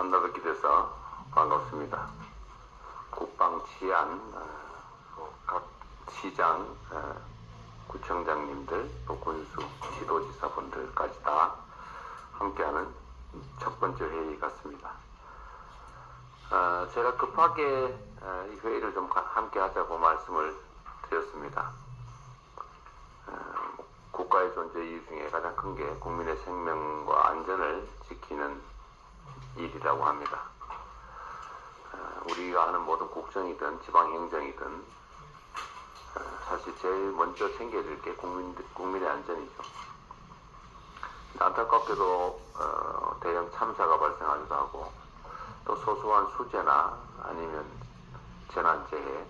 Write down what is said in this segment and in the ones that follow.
만나 뵙게 돼서 반갑습니다. 국방 치안, 각 시장, 구청장님들, 또 군수, 지도지사분들까지 다 함께하는 첫 번째 회의 같습니다. 제가 급하게 이 회의를 좀 함께 하자고 말씀을 드렸습니다. 국가의 존재 이유 중에 가장 큰 게 국민의 생명과 안전을 지키는 일이라고 합니다. 우리가 하는 모든 국정이든 지방행정이든 사실 제일 먼저 챙겨야 될 게 국민의 안전이죠. 안타깝게도 대형 참사가 발생하기도 하고 또 소소한 수재나 아니면 재난재해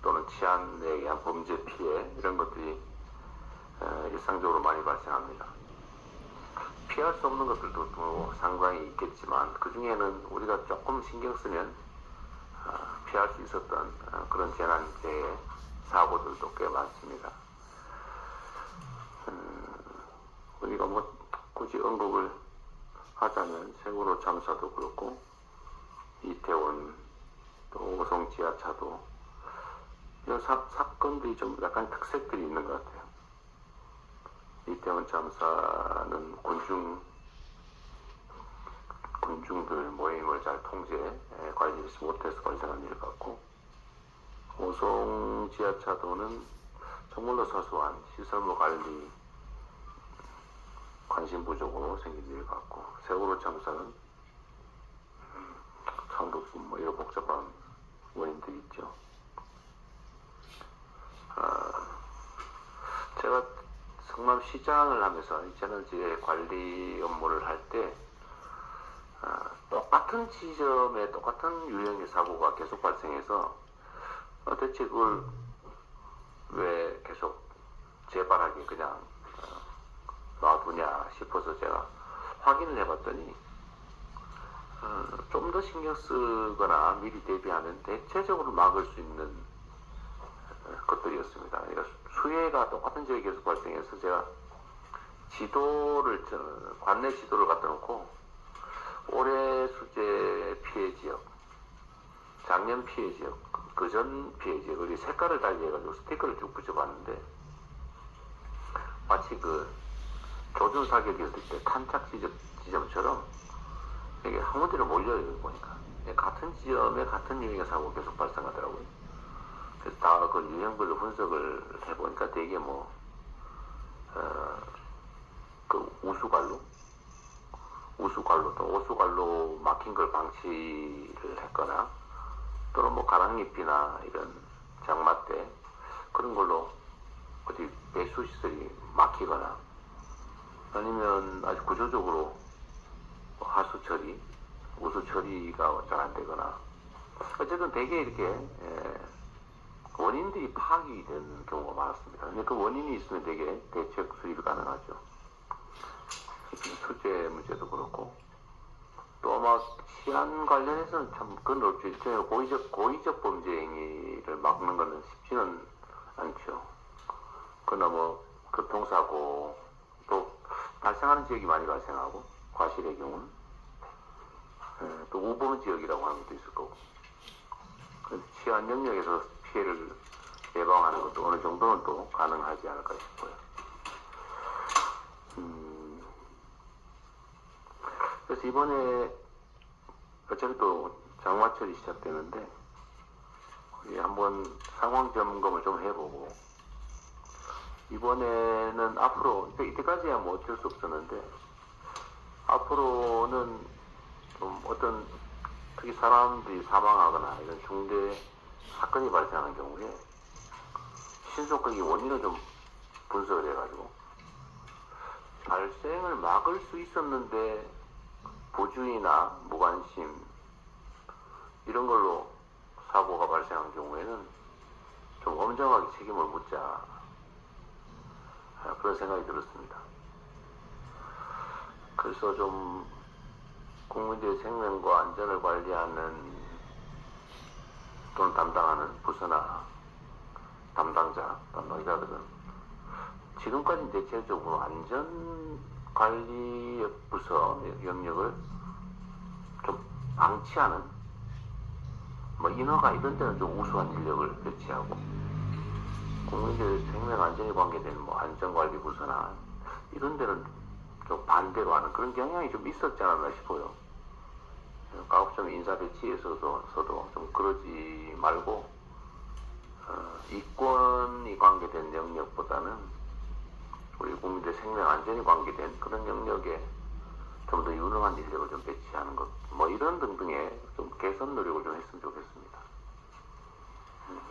또는 치안에 의한 범죄 피해 이런 것들이 일상적으로 많이 발생합니다. 피할 수 없는 것들도 또 상당히 있겠지만 그 중에는 우리가 조금 신경 쓰면 피할 수 있었던 그런 재난재해 사고들도 꽤 많습니다. 우리가 뭐 굳이 언급을 하자면 세월호 참사도 그렇고 이태원 또 오송 지하차도 이런 사건들이 좀 약간 특색들이 있는 것 같아요. 이태원 참사는 군중들 모임을 잘 관리하지 못해서 발생한 일 같고, 오송 지하차도는 정말로 사소한 시설물 관리 관심 부족으로 생긴 일 같고, 세월호 참사는 상급분 뭐 이런 복잡한 원인들이 있죠. 제가 성남시장을 하면서 재난지회 관리 업무를 할 때 똑같은 지점에 똑같은 유형의 사고가 계속 발생해서 대체 그걸 왜 계속 재발하게 그냥 놔두냐 싶어서 제가 확인을 해봤더니 좀 더 신경 쓰거나 미리 대비하면 대체적으로 막을 수 있는 것들이었습니다. 그러니까 수해가 똑같은 지역에 계속 발생해서 제가 관내 지도를 갖다 놓고 올해 수재 피해 지역, 작년 피해 지역, 그전 피해 지역, 우리 색깔을 달리해가지고 스티커를 쭉 붙여봤는데 마치 그 조준 사격했을 때 탄착 지점처럼 이게 한 군데로 몰려요. 보니까 같은 지점에 같은 유형의 사고가 계속 발생하더라고요. 그래서 다 그 유형별로 분석을 해보니까 되게 그 오수관로 막힌 걸 방치를 했거나 또는 뭐 가랑잎이나 이런 장마 때 그런 걸로 어디 배수시설이 막히거나 아니면 아주 구조적으로 하수 처리, 우수 처리가 잘 안 되거나 어쨌든 되게 이렇게 원인들이 파악이 되는 경우가 많았습니다. 근데 그 원인이 있으면 되게 대책 수립이 가능하죠. 수재 문제도 그렇고 또 아마 치안 관련해서는 참 그건 없죠. 일종의 고의적 범죄 행위를 막는 것은 쉽지는 않죠. 그러나 뭐 교통사고 또 발생하는 지역이 많이 발생하고 과실의 경우는 또 우범 지역이라고 하는 것도 있을 거고 치안 영역에서 피해를 예방하는 것도 어느 정도는 또 가능하지 않을까 싶어요. 그래서 이번에 어차피 또 장마철이 시작되는데 우리 한번 상황 점검을 좀 해보고 이번에는 앞으로 이때까지야 뭐 어쩔 수 없었는데 앞으로는 좀 어떤 특히 사람들이 사망하거나 이런 중대 사건이 발생하는 경우에 신속하게 원인을 좀 분석을 해가지고 발생을 막을 수 있었는데 보주의나 무관심 이런 걸로 사고가 발생한 경우에는 좀 엄정하게 책임을 묻자 그런 생각이 들었습니다. 그래서 좀 국민들의 생명과 안전을 관리하는 또는 담당하는 부서나 담당자들은 지금까지는 대체적으로 안전관리 부서 영역을 좀 방치하는 뭐 인허가 이런 데는 좀 우수한 인력을 배치하고 국민들 생명 안전에 관계된 뭐 안전관리 부서나 이런 데는 좀 반대로 하는 그런 경향이 좀 있었지 않았나 싶어요. 가급적 인사 배치에서도 좀 그러지 말고 이권이 관계된 영역보다는 우리 국민들 생명 안전이 관계된 그런 영역에 좀 더 유능한 인력을 좀 배치하는 것, 뭐 이런 등등의 좀 개선 노력을 좀 했으면 좋겠습니다.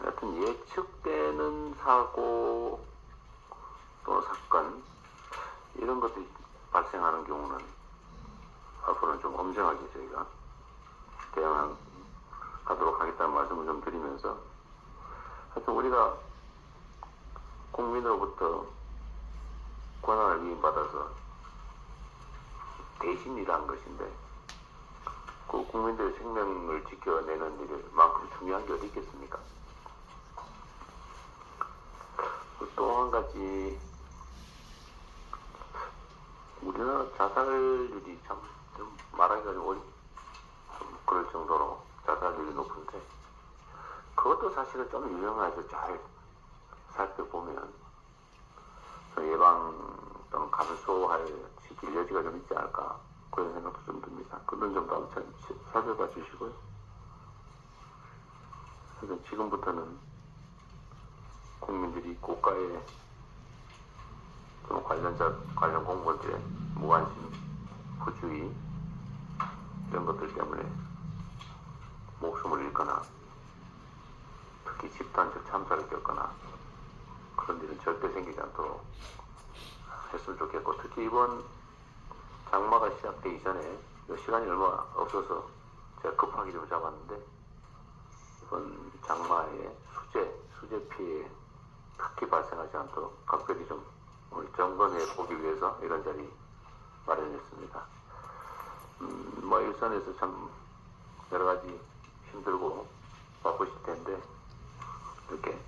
하여튼 예측되는 사고 또 사건 이런 것들이 발생하는 경우는 앞으로는 좀 엄정하게 저희가 대응하도록 하겠다는 말씀을 좀 드리면서 하여튼 우리가 국민으로부터 권한을 위임받아서 대신 일하는 것인데 그 국민들의 생명을 지켜내는 일만큼 중요한 게 어디 있겠습니까? 또 한 가지 우리나라 자살률이 참 좀 말하기가 좀 그럴 정도로 자살률이 높은데 그것도 사실은 좀 유명해서 잘 살펴보면 예방 또는 감소할 시킬 여지가 좀 있지 않을까 그런 생각도 좀 듭니다. 그런 점도 한번 살펴봐 주시고요. 그래서 지금부터는 국민들이 국가의 관련 공무원들의 무관심, 부주의 이런 것들 때문에 목숨을 잃거나 특히 집단적 참사를 겪거나 그런 일은 절대 생기지 않도록 했으면 좋겠고 특히 이번 장마가 시작되기 전에 시간이 얼마 없어서 제가 급하게 좀 잡았는데 이번 장마에 수재 피해 특히 발생하지 않도록 각별히 좀 우리 점검해 보기 위해서 이런 자리 마련했습니다. 뭐 일선에서 참 여러 가지 힘들고 바쁘실 텐데 이렇게